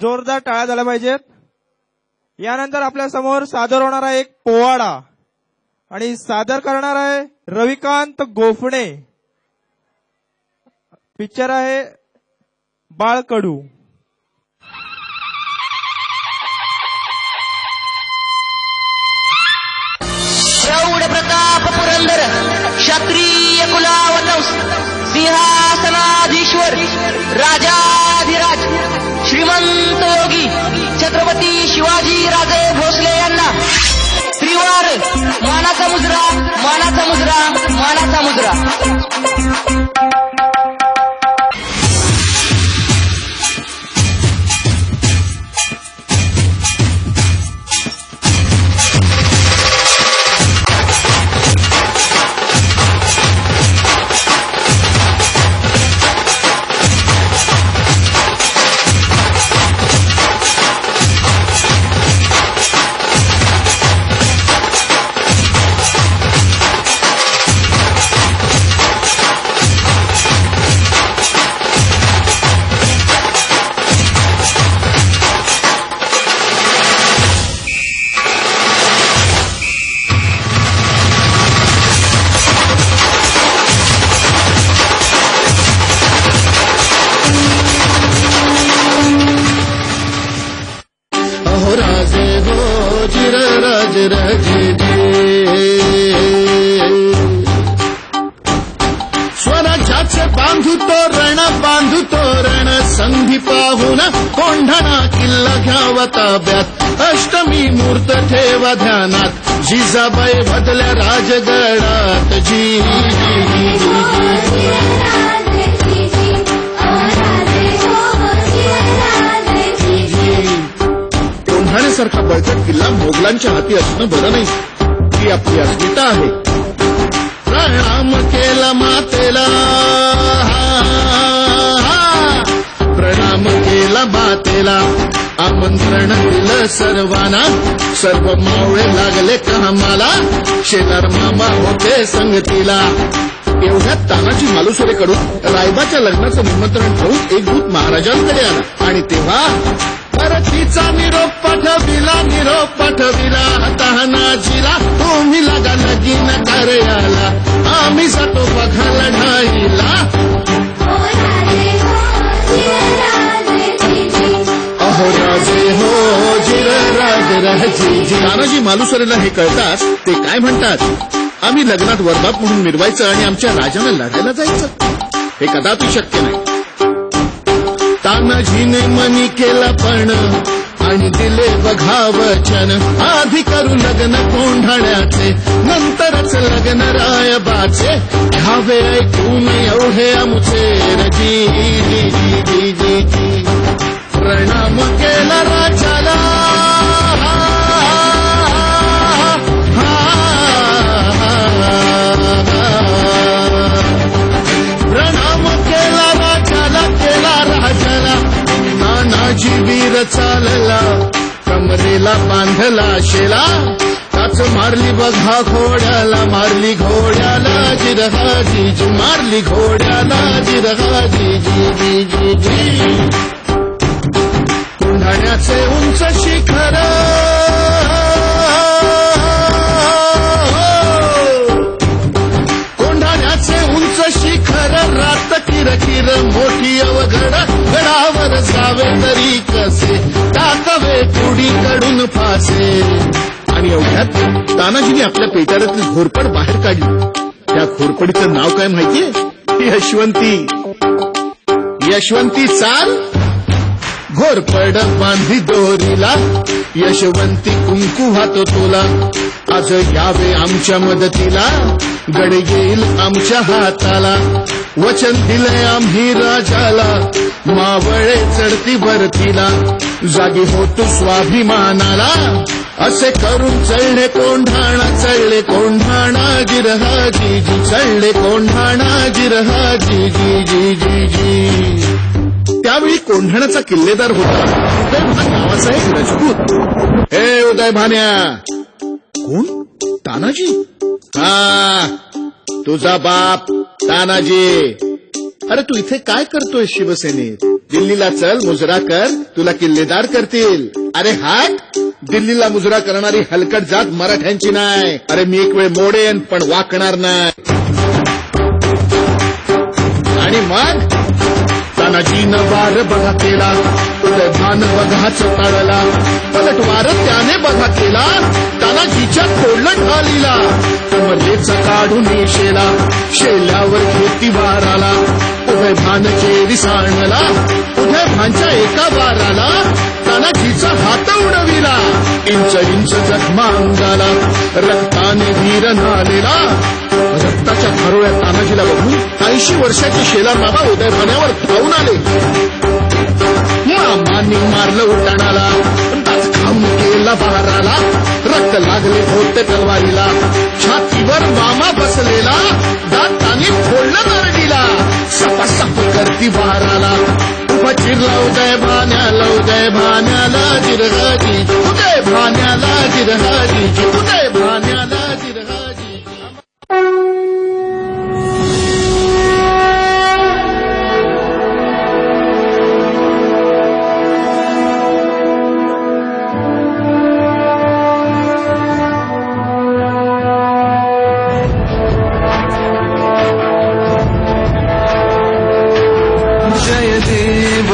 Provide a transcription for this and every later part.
जोरदार टाळ्या झाल्या पाहिजेत. यानंतर आपल्या समोर सादर होणार आहे एक पोवाडा आणि सादर करणार आहे रविकांत गोफणे. पिक्चर आहे बाळकडू. प्रौढ प्रताप पुरंदर क्षत्रिय कुलावतंस सिंहासनाधीश्वर राजाधिराज श्रीमंत योगी छत्रपती शिवाजी राजे भोसले यांना त्रिवार मानाचा मुजरा, मानाचा मुजरा, मानाचा मुजरा. स्वराज्याचे बांधू तोरण, बांधू तोरण संधी पाहून कोंढणा किल्ला घ्यावा ताब्यात. अष्टमी मूर्त ठेवा ध्यानात, जिजाबाई बदल्या राजगडात. जी कोंढाण्यासारखा बळकट किल्ला मोगलांच्या हाती असणं बरं नाही. ही आपली अस्मिता आहे. प्रणाम केला मातेला, प्रणाम केला मातेला. आमंत्रण दिलं सर्वांना, सर्व मावळे लागले कामाला. शेजार मामा होते संगतीला. एवढ्यात तानाजी मालुसरेकडून रायबाच्या लग्नाचं निमंत्रण ठेवून एक दूत महाराजांकडे आला आणि तेव्हा तिचा निरोप पाठविला, निरोप पाठविला. तानाजीला तुम्ही लागा लगीन कार्याला, आम्ही जातो बघा लढाईला. अहो राजे हो जिर राज राजी. तानाजी मालुसरेला हे कळताच ते काय म्हणतात, आम्ही लग्नात वरबाप म्हणून मिरवायचं आणि आमच्या राजाला लढायला जायचं. हे कदापि शक्य नाही. तानाजीने मनी केला पण आणि दिले बघा वचन, आधी करू लग्न कोंढाण्याचे, नंतरच लग्न रायबाचे. घ्यावे ऐकून एवढे आमचे रजी. प्रणाम केला राजाला, प्रणाम केला राजाला, केला राजाला. तानाजी वीर चालला, कमरेला बांधला शेला. काच मारली बघा घोड्याला, मारली घोड्याला जिरहाजी जी, मारली घोड्याला जिरहाजी जी जी जी जी. कोंढाण्याचे उंच शिखर, कोंढाण्याचे उंच शिखर, रात किरकिर मोठी अवघड. गडावर जावे तरी कसे, टाकावे कुडीकडून फासे. आणि एवढ्यात तानाजीने आपल्या पेटाऱ्यातली घोरपड बाहेर काढली. त्या घोरपडीचं नाव काय माहितीये? यशवंती. यशवंती चाल. घोरपड बांधी दोरीला, यशवंती कुंकू वाहतो तुला. आज यावे आमच्या मदतीला, गड येईल आमच्या हाताला. वचन दिलंय आम्ही राजाला, मावळे चढती भरतीला. जागी होतो स्वाभिमानाला, असे करून चढले कोंढाणा, चढले कोंढाणा जिरहाजी जी, चढले कोंढाणा जिरहाजी जी जी जी जी. त्यावेळी कोंढाण्याचा किल्लेदार होता उदयभान नावाचा एक राजपूत. हे उदय भान्या. कोण? तानाजी. हा, तुझा बाप तानाजी. अरे तू इथे काय करतोय शिवसेनेत? दिल्लीला चल, मुजरा कर, तुला किल्लेदार करतील. अरे हाट, दिल्लीला मुजरा करणारी हलकट जात मराठ्यांची नाही. अरे मी एक वेळ मोडेन पण वाकणार नाही. आणि मग तानाजीनं वार बघा केला, भान बघाच टाळला, पलटवार त्याने बघा केला, तानाजीच्या तोडलं ढालीला. कमलेचा काढून शेला, शेल्यावर खेती वाराला, उभय भान चेरी सांडला, उभय भानच्या एका वाराला तानाजीचा हात उडविला. इंच इंच जखमा अंगाला, रक्ताने वीर नालेला. रक्ताच्या हरोळ्या तानाजीला बघून 80 वर्षाची शेला मामा उदय भाण्यावर धावून आले. मामांनी मारलं उठाणाला, दात खाऊन केला बहाराला, रक्त लागले होते तलवारीला. छातीवर मामा बसलेला, दाताने फोडलं नरडीला. सपासप करती वाराला, उभा चिरला उदय भाण्याला, उदय भाण्याला जिरहाजी, उदय भाण्याला जिरहाजी, उदय भाण्याला जिरहाजी.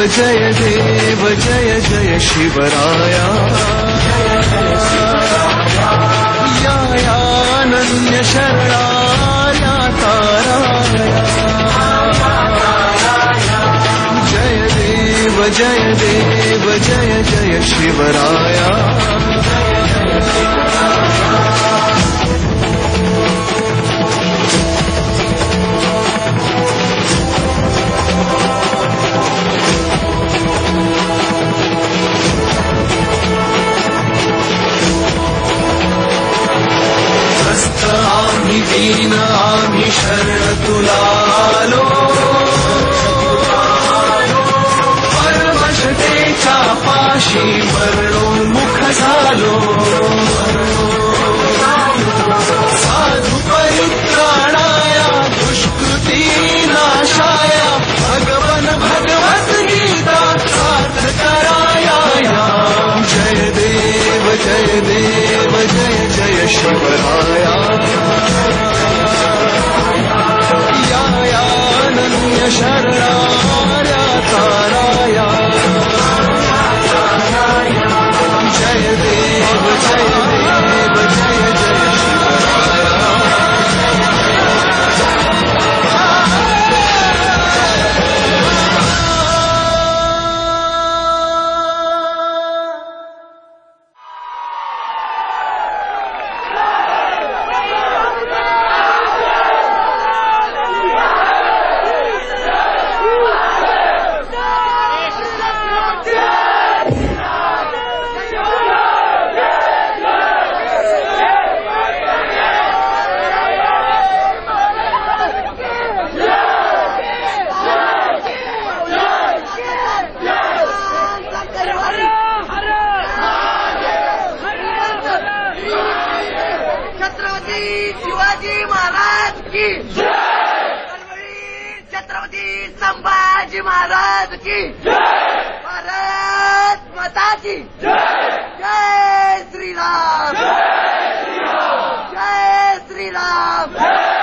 जय देव जय जय शिवराया, यानन्य शरणाया ताराया. जय देव जय देव जय जय शिवराया. आम्ही दीन आम्ही शरण तुला आलो, परमशतेच्या पाशी मरणोन्मुख झालो. साधु परित्राणाया दुष्कृती नाशाया, भगवन भगवत गीता सार्थ कराया. जय देव जय देव जय जय शिवराया. यानन्य शरणाया ताराया. जय देव जय देव जय जय शिवराया. शिवाजी महाराज की जय. छत्रपती संभाजी महाराज की जय. भारत माता की जय. जय श्रीराम, जय श्रीराम, जय श्रीराम.